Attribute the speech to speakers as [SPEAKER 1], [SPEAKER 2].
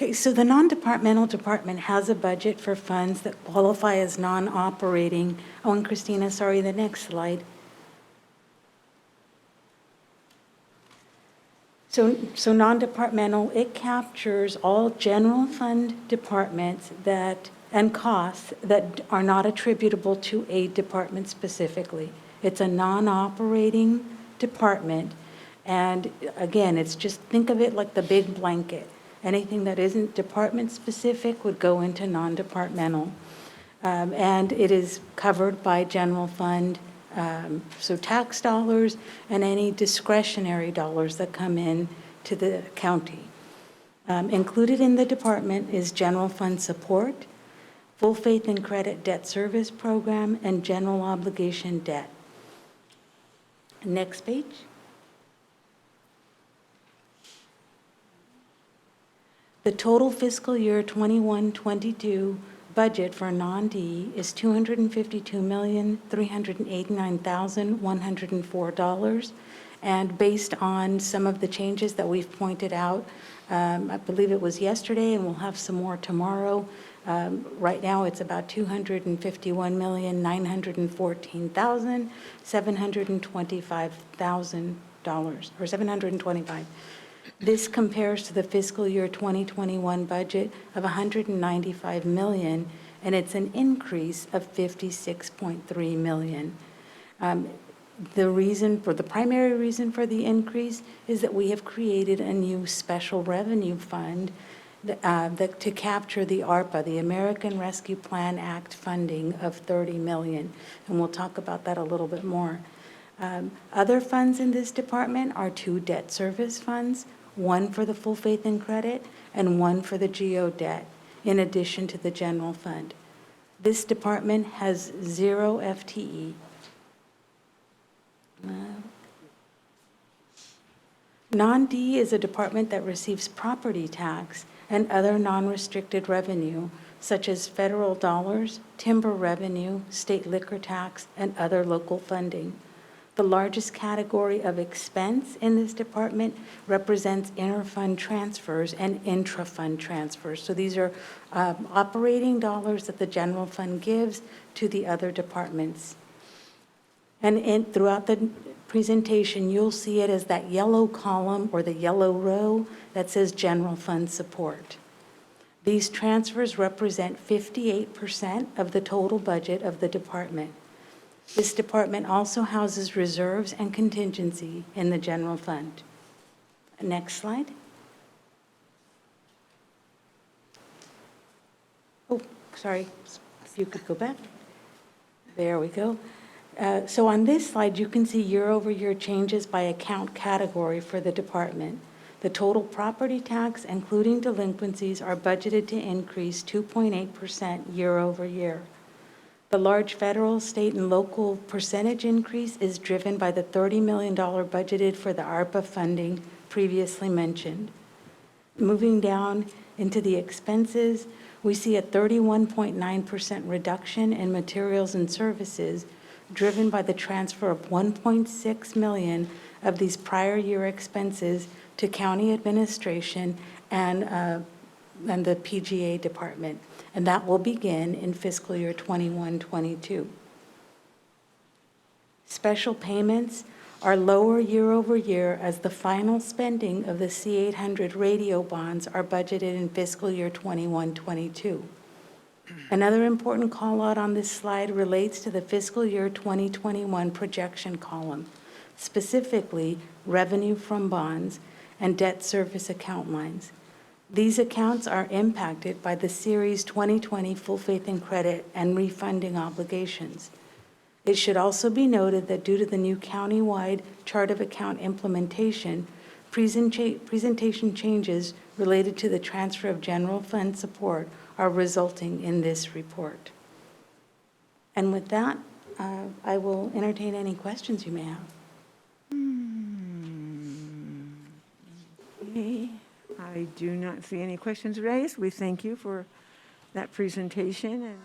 [SPEAKER 1] Okay, so the non-departmental department has a budget for funds that qualify as non-operating. Oh, and Christina, sorry, the next slide. So non-departmental, it captures all general fund departments and costs that are not attributable to a department specifically. It's a non-operating department. And again, it's just, think of it like the big blanket. Anything that isn't department specific would go into non-departmental. And it is covered by general fund, so tax dollars and any discretionary dollars that come in to the county. Included in the department is general fund support, full faith and credit debt service program, and general obligation debt. Next page. The total fiscal year 21-22 budget for non-D is $252,389,104. And based on some of the changes that we've pointed out, I believe it was yesterday, and we'll have some more tomorrow. Right now, it's about $251,914,725,000, or $725. This compares to the fiscal year 2021 budget of $195 million, and it's an increase of $56.3 million. The primary reason for the increase is that we have created a new special revenue fund to capture the ARPA, the American Rescue Plan Act funding of $30 million, and we'll talk about that a little bit more. Other funds in this department are 2 debt service funds, one for the full faith and credit and one for the GO debt, in addition to the general fund. This department has 0 FTE. Non-D is a department that receives property tax and other non-restricted revenue, such as federal dollars, timber revenue, state liquor tax, and other local funding. The largest category of expense in this department represents inter-fund transfers and intra-fund transfers. So these are operating dollars that the general fund gives to the other departments. And throughout the presentation, you'll see it as that yellow column or the yellow row that says general fund support. These transfers represent 58% of the total budget of the department. This department also houses reserves and contingency in the general fund. Next slide. Oh, sorry, if you could go back. There we go. So on this slide, you can see year-over-year changes by account category for the department. The total property tax, including delinquencies, are budgeted to increase 2.8% year-over-year. The large federal, state, and local percentage increase is driven by the $30 million budgeted for the ARPA funding previously mentioned. Moving down into the expenses, we see a 31.9% reduction in materials and services, driven by the transfer of $1.6 million of these prior year expenses to county administration and the PGA department, and that will begin in fiscal year 21-22. Special payments are lower year over year as the final spending of the C-800 radio bonds are budgeted in fiscal year 21-22. Another important call out on this slide relates to the fiscal year 2021 projection column, specifically revenue from bonds and debt service account lines. These accounts are impacted by the Series 2020 full faith and credit and refunding obligations. It should also be noted that due to the new countywide chart of account implementation, presentation changes related to the transfer of general fund support are resulting in this report. And with that, I will entertain any questions you may have.
[SPEAKER 2] Okay. I do not see any questions raised. We thank you for that presentation. And